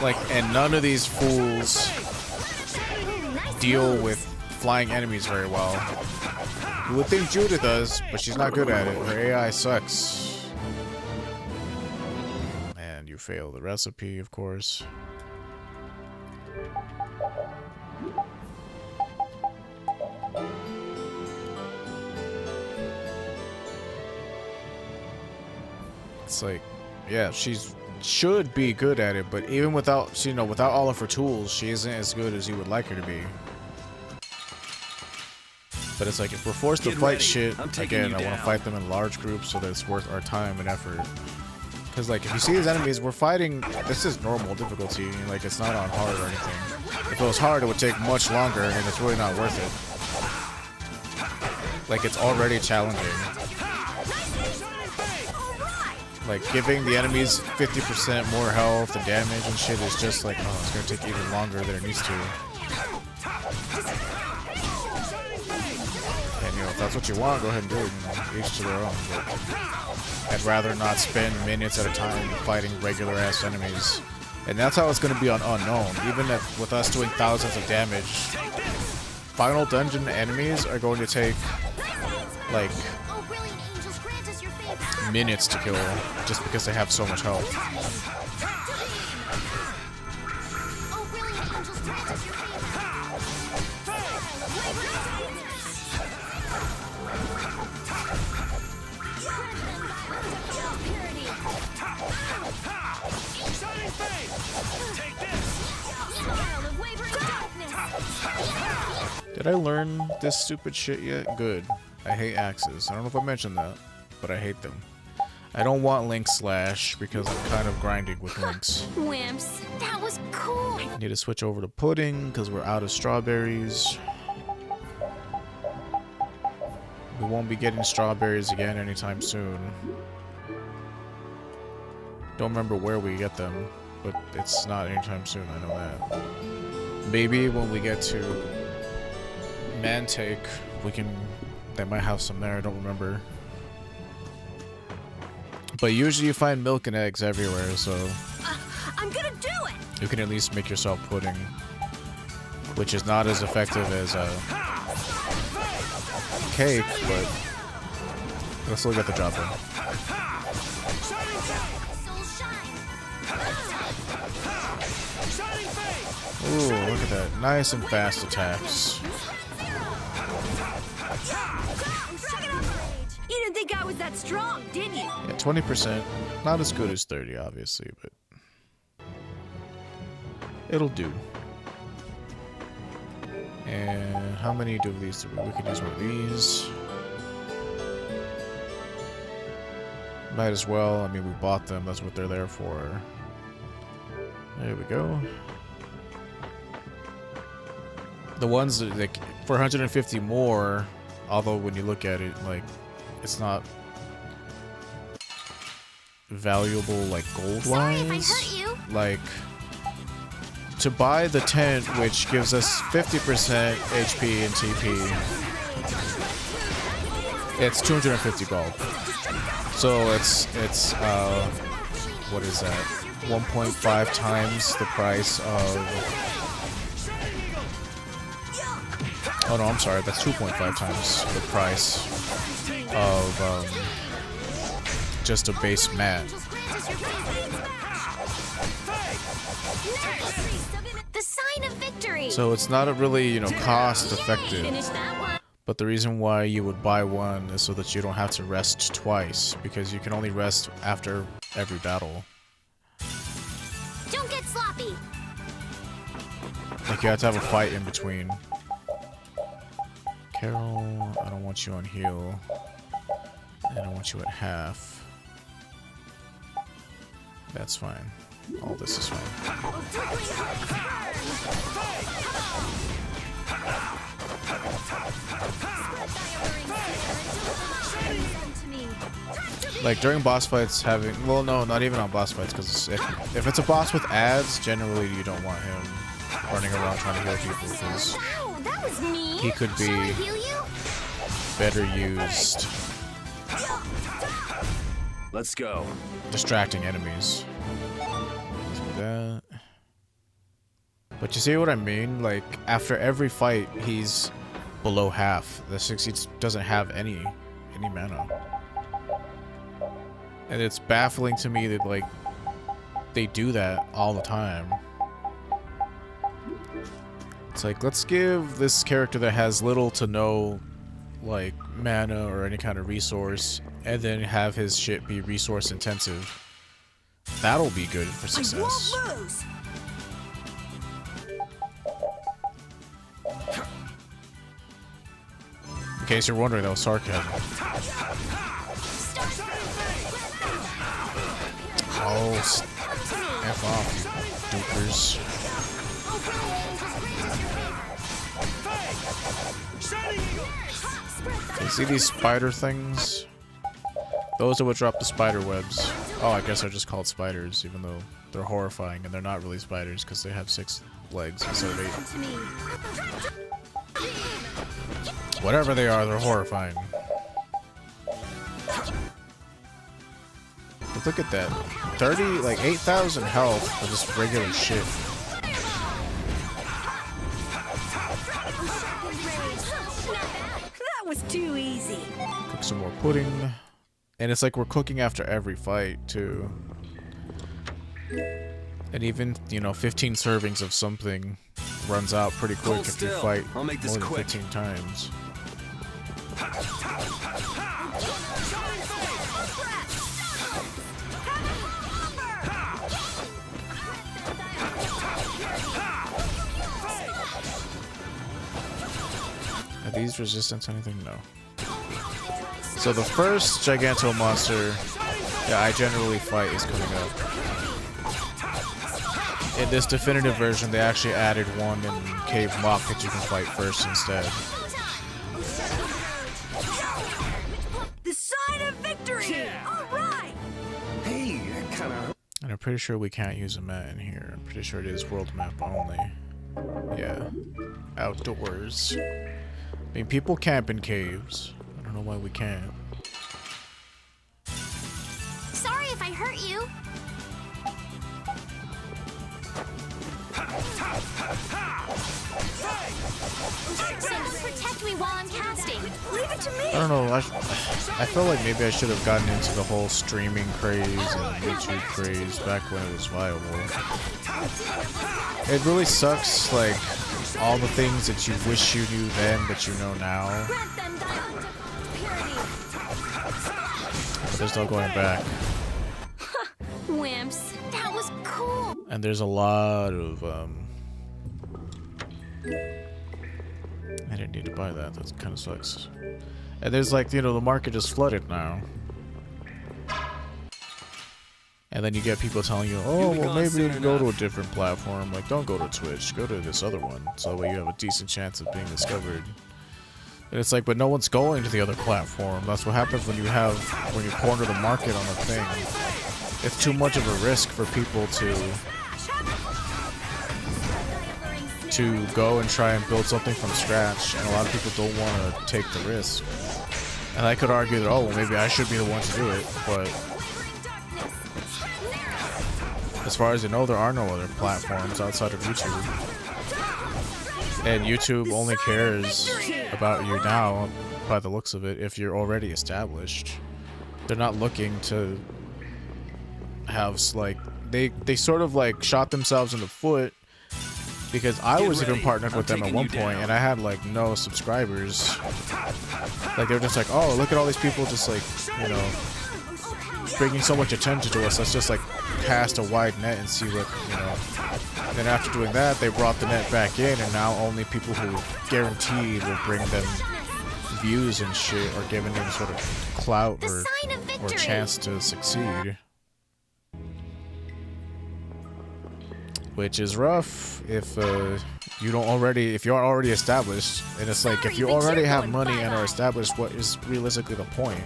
Like, and none of these fools deal with flying enemies very well. You would think Judah does, but she's not good at it. Her AI sucks. And you fail the recipe, of course. It's like, yeah, should be good at it, but even without, you know, without all of her tools, she isn't as good as you would like her to be. But it's like, if we're forced to fight shit, again, I want to fight them in large groups so that it's worth our time and effort. Because, like, if you see these enemies, we're fighting, this is normal difficulty, like, it's not on hard or anything. If it was hard, it would take much longer, and it's really not worth it. Like, it's already challenging. Like, giving the enemies 50% more health and damage and shit is just like, oh, it's gonna take even longer than it needs to. And, you know, if that's what you want, go ahead and do it. You know, each to their own. But I'd rather not spend minutes at a time fighting regular-ass enemies. And that's how it's gonna be on Unknown. Even with us doing thousands of damage, final dungeon enemies are going to take, like, minutes to kill just because they have so much health. Did I learn this stupid shit yet? Good. I hate axes. I don't know if I mentioned that, but I hate them. I don't want Link Slash because I'm kind of grinding with Links. Wimps, that was cool. Need to switch over to pudding because we're out of strawberries. We won't be getting strawberries again anytime soon. Don't remember where we get them, but it's not anytime soon, I know that. Maybe when we get to Mantake, they might have some there, I don't remember. But usually you find milk and eggs everywhere, so I'm gonna do it. You can at least make yourself pudding, which is not as effective as a cake, but it'll still get the job done. Ooh, look at that. Nice and fast attacks. You didn't think I was that strong, did you? Yeah, 20%. Not as good as 30, obviously, but it'll do. And how many of these do we could use one of these. Might as well. I mean, we bought them. That's what they're there for. There we go. The ones that, like, for 150 more, although when you look at it, like, it's not valuable, like, gold-wise. Like, to buy the tent, which gives us 50% HP and TP, it's 250 gold. So it's what is that? 1.5 times the price of... Oh no, I'm sorry, that's 2.5 times the price of just a base mat. The sign of victory. So it's not a really, you know, cost effective. But the reason why you would buy one is so that you don't have to rest twice, because you can only rest after every battle. Don't get sloppy. Like, you have to have a fight in between. Carol, I don't want you on heal. And I want you at half. That's fine. All this is fine. Like, during boss fights, well, no, not even on boss fights, because if it's a boss with ads, generally you don't want him running around trying to heal people, because he could be better used. Let's go. Distracting enemies. Let's do that. But you see what I mean? Like, after every fight, he's below half. The 60 doesn't have any mana. And it's baffling to me that, like, they do that all the time. It's like, let's give this character that has little to no, like, mana or any kind of resource, and then have his shit be resource intensive. That'll be good for success. I won't lose. In case you're wondering, that was sarcasm. Oh, F off, you dupers. You see these spider things? Those are what drop the spider webs. Oh, I guess they're just called spiders, even though they're horrifying, and they're not really spiders because they have 6 legs instead of 8. Whatever they are, they're horrifying. But look at that. 8,000 health for just regular shit. That was too easy. Cook some more pudding. And it's like we're cooking after every fight, too. And even, you know, 15 servings of something runs out pretty quick if you fight more than 15 times. Are these resistant to anything? No. So the first Giganto monster that I generally fight is coming up. In this definitive version, they actually added one in Cave Mock that you can fight first instead. The sign of victory! All right! Hey, kinda. And I'm pretty sure we can't use a mat in here. I'm pretty sure it is world map only. Yeah. Outdoors. I mean, people camp in caves. I don't know why we can't. Sorry if I hurt you. Someone protect me while I'm casting. Leave it to me. I don't know. I feel like maybe I should have gotten into the whole streaming craze and YouTube craze back when it was viable. It really sucks, like, all the things that you wish you knew then that you know now. But there's no going back. Wimps. That was cool. And there's a lot of, I didn't need to buy that. That kind of sucks. And there's, like, you know, the market is flooded now. And then you get people telling you, oh, well, maybe you can go to a different platform. Like, don't go to Twitch. Go to this other one. So that way you have a decent chance of being discovered. And it's like, but no one's going to the other platform. That's what happens when you corner the market on a thing. It's too much of a risk for people to go and try and build something from scratch, and a lot of people don't want to take the risk. And I could argue that, oh, well, maybe I should be the one to do it, but as far as I know, there are no other platforms outside of YouTube. And YouTube only cares about you now, by the looks of it, if you're already established. They're not looking to have, like, they sort of, like, shot themselves in the foot, because I was even partnered with them at one point, and I had, like, no subscribers. Like, they were just like, oh, look at all these people just, like, you know, bringing so much attention to us. Let's just, like, cast a wide net and see what, you know. And then after doing that, they brought the net back in, and now only people who guaranteed will bring them views and shit are giving them sort of clout or chance to succeed. Which is rough if you're already established, and it's like, if you already have money and are established, what is realistically the point?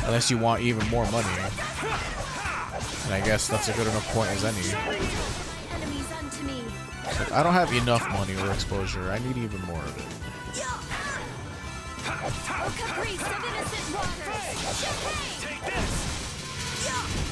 Unless you want even more money. And I guess that's a good enough point as any. But I don't have enough money or exposure. I need even more of it.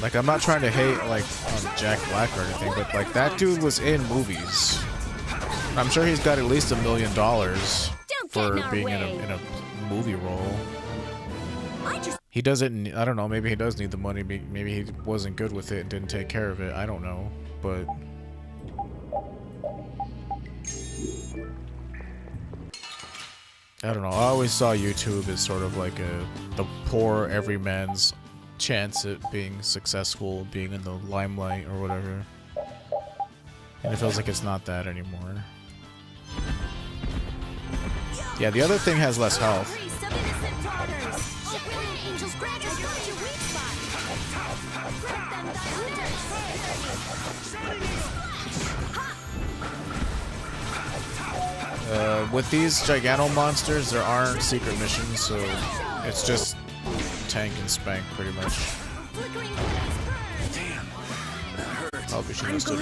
Like, I'm not trying to hate, like, on Jack Black or anything, but, like, that dude was in movies. I'm sure he's got at least $1 million Don't get for in our being way. in a movie role. I just He doesn't. I don't know. Maybe he does need the money. Maybe he wasn't good with it and didn't take care of it. I don't know. But I don't know. I always saw YouTube as sort of like the poor everyman's chance at being successful, being in the limelight or whatever. And it feels like it's not that anymore. Yeah, the other thing has less health. Increase of innocent daughters. Open angels grant us your weak spot. Grant them thy wonders. With these Giganto monsters, there aren't secret missions, so it's just tank and spank pretty much. Flickering blaze burn. Probably should have stood